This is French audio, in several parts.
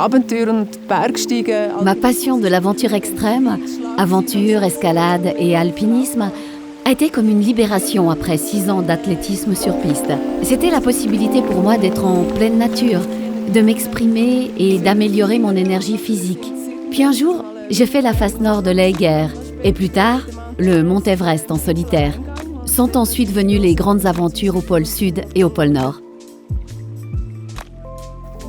Abenteuer und Bergsteigen. Ma passion de l'aventure extrême, aventure, escalade et alpinisme, a été comme une libération après 6 ans d'athlétisme sur piste. C'était la possibilité pour moi d'être en pleine nature, de m'exprimer et d'améliorer mon énergie physique. Puis un jour, j'ai fait la face nord de l'Eiger et plus tard, le Mont Everest en solitaire. Sont ensuite venues les grandes aventures au pôle Sud et au pôle Nord.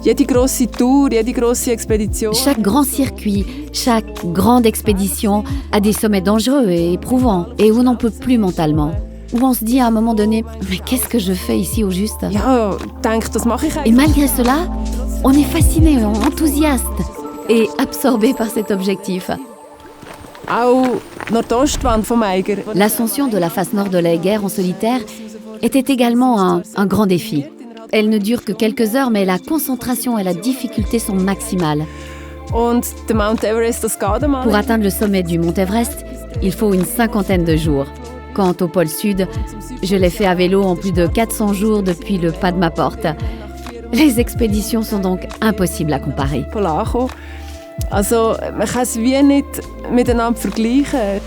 Jede grosse Tour, jede grosse Expedition. Chaque grand circuit, chaque grande expédition a des sommets dangereux et éprouvants et où on n'en peut plus mentalement. Où on se dit à un moment donné « Mais qu'est-ce que je fais ici au juste ?» Ja, denk, das mache ich Et eigentlich. malgré cela, on est fasciné, enthousiaste et absorbé par cet objectif. Auch Nordostwand vom Eiger. L'ascension de la face nord de l'Eiger en solitaire était également un grand défi. Elle ne dure que quelques heures, mais la concentration et la difficulté sont maximales. Und der Mount Everest, das geht einmal. Pour atteindre le sommet du Mont Everest, il faut une 50aine de jours. Quant au pôle Sud, je l'ai fait à vélo en plus de 400 jours depuis le pas de ma porte. Les expéditions sont donc impossibles à comparer. Polar kommen. Also, man kann es wie nicht miteinander vergleichen.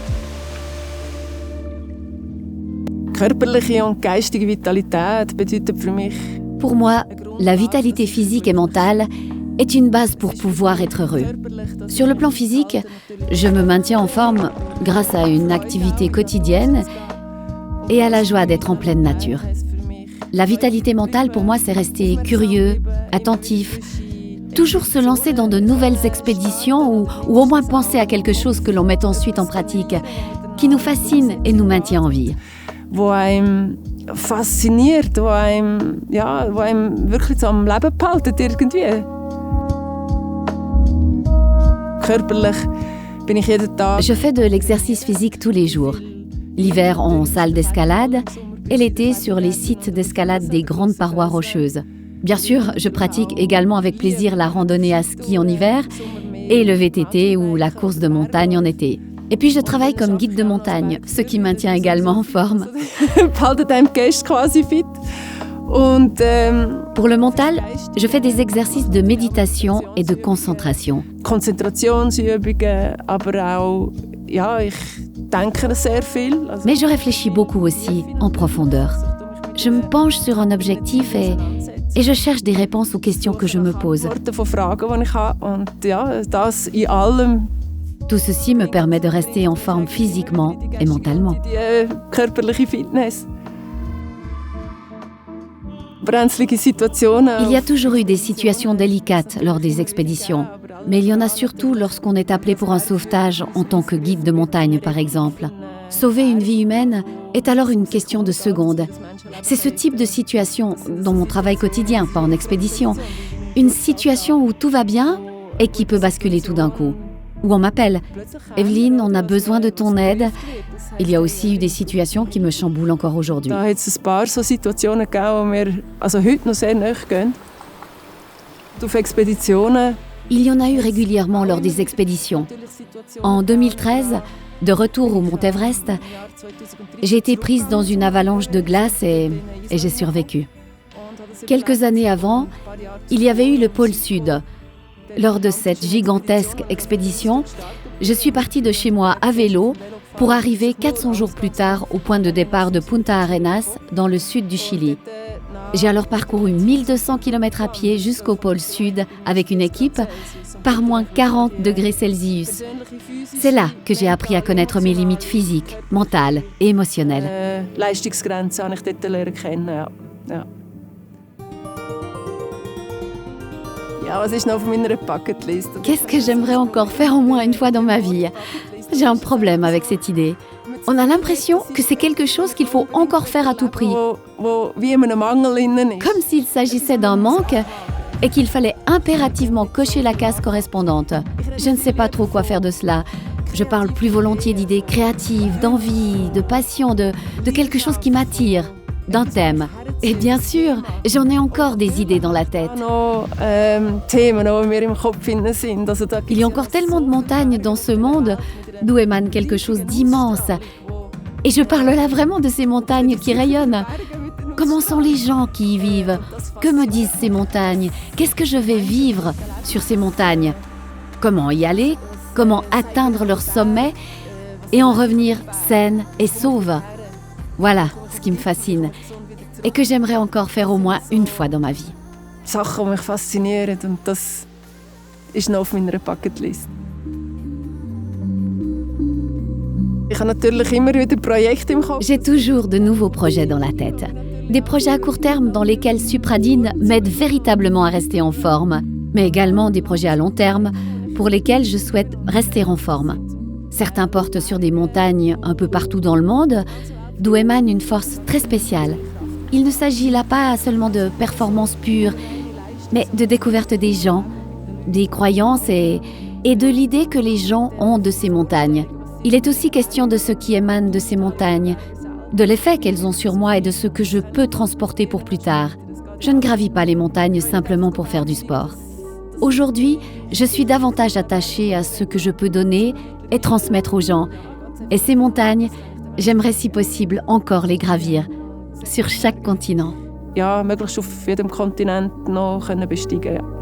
Körperliche und geistige Vitalität bedeutet für mich. Pour moi, la vitalité physique et mentale est une base pour pouvoir être heureux. Sur le plan physique, je me maintiens en forme grâce à une activité quotidienne et à la joie d'être en pleine nature. La vitalité mentale, pour moi, c'est rester curieux, attentif, toujours se lancer dans de nouvelles expéditions ou au moins penser à quelque chose que l'on met ensuite en pratique, qui nous fascine et nous maintient en vie. Wo einem fasziniert, wo einem wirklich so am Leben behaltet irgendwie. Körperlich bin ich jeden Tag. Je fais de l'exercice physique tous les jours. L'hiver en salle d'escalade et l'été sur les sites d'escalade des grandes parois rocheuses. Bien sûr, je pratique également avec plaisir la randonnée à ski en hiver et le VTT ou la course de montagne en été. Et puis je travaille comme guide de montagne, ce qui maintient également en forme. Behaltet einem die Gäste quasi fit. Und Pour le mental, je fais des exercices de méditation et de concentration. Konzentrationsübungen, aber auch, ja, ich denke sehr viel. Also, Mais je réfléchis beaucoup aussi, en profondeur. Je me penche sur un objectif et je cherche des réponses aux questions que je me pose. Antworten von Fragen, die ich habe. Und ja, das in allem. Tout ceci me permet de rester en forme physiquement et mentalement. Die körperliche Fitness. Brenzlige Situationen. Il y a toujours eu des situations délicates lors des expéditions, mais il y en a surtout lorsqu'on est appelé pour un sauvetage en tant que guide de montagne par exemple. Sauver une vie humaine est alors une question de secondes. C'est ce type de situation dans mon travail quotidien, pas en expédition. Une situation où tout va bien et qui peut basculer tout d'un coup. Où on m'appelle « Evelyne, on a besoin de ton aide ». Il y a aussi eu des situations qui me chamboulent encore aujourd'hui. Da hat es ein paar so Situationen gegeben, wo wir also heute noch sehr nahe gehen. Auf Expeditionen. Il y en a eu régulièrement lors des expéditions. En 2013, de retour au Mont Everest, j'ai été prise dans une avalanche de glace et j'ai survécu. Quelques années avant, il y avait eu le pôle Sud. Lors de cette gigantesque expédition, je suis partie de chez moi à vélo pour arriver 400 jours plus tard au point de départ de Punta Arenas, dans le sud du Chili. J'ai alors parcouru 1200 km à pied jusqu'au pôle Sud avec une équipe par moins 40 degrés Celsius. C'est là que j'ai appris à connaître mes limites physiques, mentales et émotionnelles. Leistungsgrenzen habe ich dort lernen kennen. Ja. Ja. Ja, was ist noch auf meiner Bucketlist? Qu'est-ce que j'aimerais encore faire au moins une fois dans ma vie ? J'ai un problème avec cette idée. On a l'impression que c'est quelque chose qu'il faut encore faire à tout prix. Wo wie in einem Mangel innen ist. Comme s'il s'agissait d'un manque et qu'il fallait impérativement cocher la case correspondante. Je ne sais pas trop quoi faire de cela. Je parle plus volontiers d'idées créatives, d'envie, de passion, de quelque chose qui m'attire, d'un thème. Et bien sûr, j'en ai encore des idées dans la tête. Noch Themen, die mir im Kopf innen sind. Also da Il y a encore tellement de montagnes dans ce monde d'où émane quelque chose d'immense. Et je parle là vraiment de ces montagnes qui rayonnent. Comment sont les gens qui y vivent ? Que me disent ces montagnes ? Qu'est-ce que je vais vivre ? sur ces montagnes. Comment y aller, comment atteindre leur sommet et en revenir saine et sauve. Voilà ce qui me fascine et que j'aimerais encore faire au moins une fois dans ma vie. Sachen, die mich faszinieren, und das ist noch auf meiner Bucketlist. Ich habe natürlich immer wieder Projekte im Kopf. J'ai toujours de nouveaux projets dans la tête. Des projets à court terme dans lesquels Supradyn m'aide véritablement à rester en forme, mais également des projets à long terme pour lesquels je souhaite rester en forme. Certains portent sur des montagnes un peu partout dans le monde, d'où émane une force très spéciale. Il ne s'agit là pas seulement de performance pure, mais de découverte des gens, des croyances et de l'idée que les gens ont de ces montagnes. Il est aussi question de ce qui émane de ces montagnes, de l'effet qu'elles ont sur moi et de ce que je peux transporter pour plus tard. Je ne gravis pas les montagnes simplement pour faire du sport. Aujourd'hui, je suis davantage attachée à ce que je peux donner et transmettre aux gens. Et ces montagnes, j'aimerais si possible encore les gravir, sur chaque continent. Ja, möglichst auf jedem Kontinent noch besteigen. Ja.